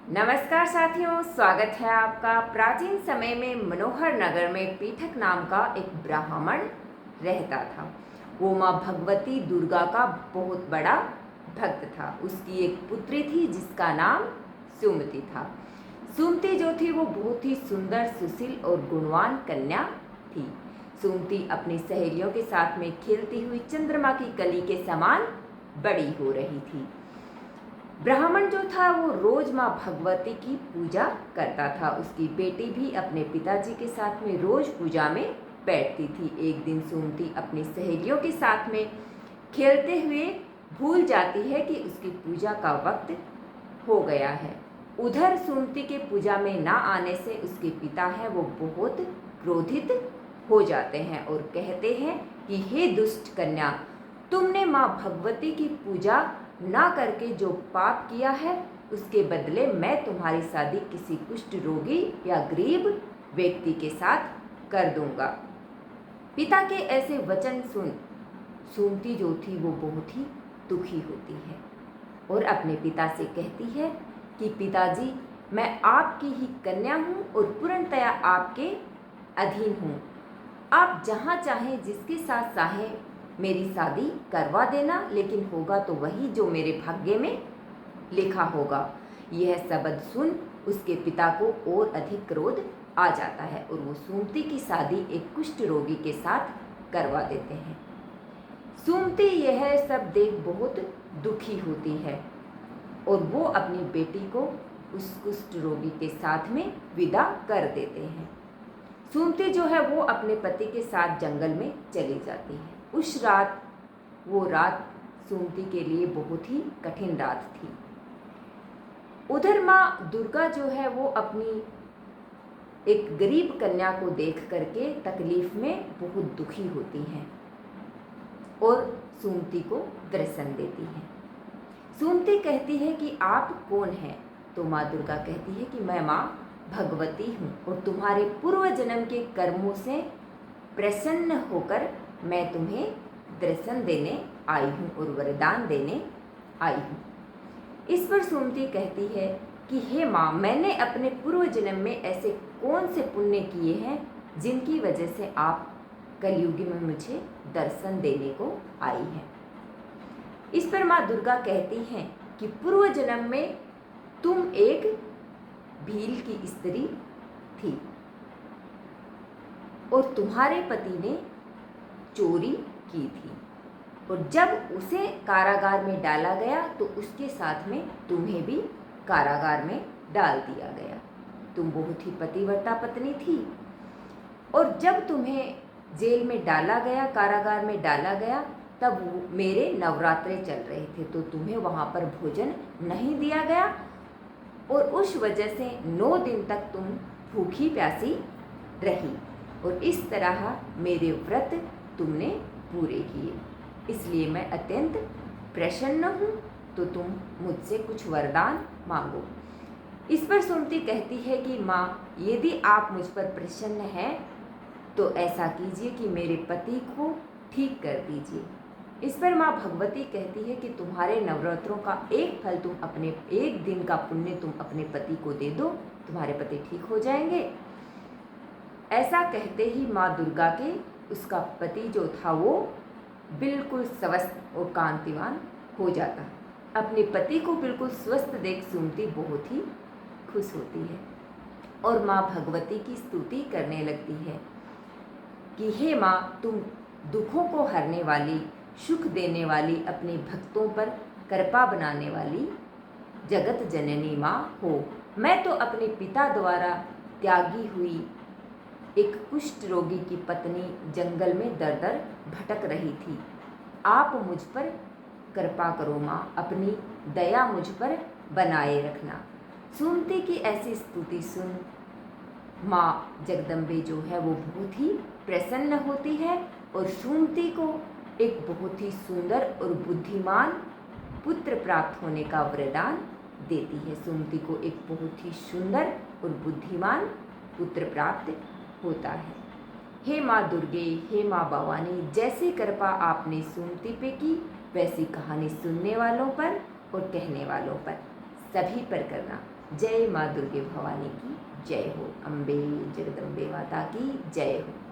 नमस्कार साथियों, स्वागत है आपका। प्राचीन समय में मनोहर नगर में पीठक नाम का एक ब्राह्मण रहता था। वो माँ भगवती दुर्गा का बहुत बड़ा भक्त था। उसकी एक पुत्री थी जिसका नाम सुमति था। सुमति जो थी वो बहुत ही सुंदर, सुशील और गुणवान कन्या थी। सुमति अपनी सहेलियों के साथ में खेलती हुई चंद्रमा की कली के समान बड़ी हो रही थी। ब्राह्मण जो था वो रोज माँ भगवती की पूजा करता था। उसकी बेटी भी अपने पिताजी के साथ में रोज पूजा में बैठती थी। एक दिन सुमति अपनी सहेलियों के साथ में खेलते हुए भूल जाती है कि उसकी पूजा का वक्त हो गया है। उधर सुमति के पूजा में ना आने से उसके पिता हैं वो बहुत क्रोधित हो जाते हैं और कहते हैं कि हे दुष्ट कन्या, तुमने माँ भगवती की पूजा ना करके जो पाप किया है उसके बदले मैं तुम्हारी शादी किसी कुष्ठ रोगी या गरीब व्यक्ति के साथ कर दूंगा। पिता के ऐसे वचन सुन सुमति जो थी वो बहुत ही दुखी होती है और अपने पिता से कहती है कि पिताजी, मैं आपकी ही कन्या हूँ और पूर्णतया आपके अधीन हूँ। आप जहाँ चाहें जिसके साथ चाहें मेरी शादी करवा देना, लेकिन होगा तो वही जो मेरे भाग्य में लिखा होगा। यह शब्द सुन उसके पिता को और अधिक क्रोध आ जाता है और वो सुमति की शादी एक कुष्ठ रोगी के साथ करवा देते हैं। सुमति यह सब देख बहुत दुखी होती है और वो अपनी बेटी को उस कुष्ठ रोगी के साथ में विदा कर देते हैं। सुमति जो है वो अपने पति के साथ जंगल में चली जाती है। उस रात वो रात सुमति के लिए बहुत ही कठिन रात थी। उधर माँ दुर्गा जो है वो अपनी एक गरीब कन्या को देख करके तकलीफ में बहुत दुखी होती हैं और सुमति को दर्शन देती हैं। सुमति कहती है कि आप कौन हैं? तो माँ दुर्गा कहती है कि मैं माँ भगवती हूँ और तुम्हारे पूर्व जन्म के कर्मों से प्रसन्न होकर मैं तुम्हें दर्शन देने आई हूँ और वरदान देने आई हूँ। इस पर सुमति कहती है कि हे माँ, मैंने अपने पूर्व जन्म में ऐसे कौन से पुण्य किए हैं जिनकी वजह से आप कलयुग में मुझे दर्शन देने को आई हैं। इस पर माँ दुर्गा कहती हैं कि पूर्व जन्म में तुम एक भील की स्त्री थी और तुम्हारे पति ने चोरी की थी और जब उसे कारागार में डाला गया तो उसके साथ में तुम्हें भी कारागार में डाल दिया गया। तुम बहुत ही पतिव्रता पत्नी थी और जब तुम्हें जेल में डाला गया, कारागार में डाला गया, तब मेरे नवरात्रे चल रहे थे तो तुम्हें वहाँ पर भोजन नहीं दिया गया और उस वजह से 9 दिन तक तुम भूखी प्यासी रही और इस तरह मेरे व्रत तुमने पूरे किए, इसलिए मैं अत्यंत प्रसन्न हूँ, तो तुम मुझसे कुछ वरदान मांगो। इस पर सुमति कहती है कि माँ, यदि आप मुझ पर प्रसन्न हैं तो ऐसा कीजिए कि मेरे पति को ठीक कर दीजिए। इस पर माँ भगवती कहती है कि तुम्हारे नवरात्रों का एक फल तुम अपने एक दिन का पुण्य तुम अपने पति को दे दो, तुम्हारे पति ठीक हो जाएंगे। ऐसा कहते ही माँ दुर्गा के उसका पति जो था वो बिल्कुल स्वस्थ और कांतिवान हो जाता। अपने पति को बिल्कुल स्वस्थ देख सुमति बहुत ही खुश होती है और माँ भगवती की स्तुति करने लगती है कि हे माँ, तुम दुखों को हरने वाली, सुख देने वाली, अपने भक्तों पर कृपा बनाने वाली जगत जननी माँ हो। मैं तो अपने पिता द्वारा त्यागी हुई एक कुष्ठ रोगी की पत्नी जंगल में दर दर भटक रही थी। आप मुझ पर कृपा करो माँ, अपनी दया मुझ पर बनाए रखना। सुमति की ऐसी स्तुति सुन माँ जगदम्बे जो है वो बहुत ही प्रसन्न होती है और सुमति को एक बहुत ही सुंदर और बुद्धिमान पुत्र प्राप्त होने का वरदान देती है। सुमति को एक बहुत ही सुंदर और बुद्धिमान पुत्र प्राप्त होता है। हे माँ दुर्गे, हे माँ भवानी, जैसी कृपा आपने सुमति पे की वैसी कहानी सुनने वालों पर और कहने वालों पर सभी पर करना। जय माँ दुर्गे भवानी की जय हो। अम्बे जगदम्बे माता की जय हो।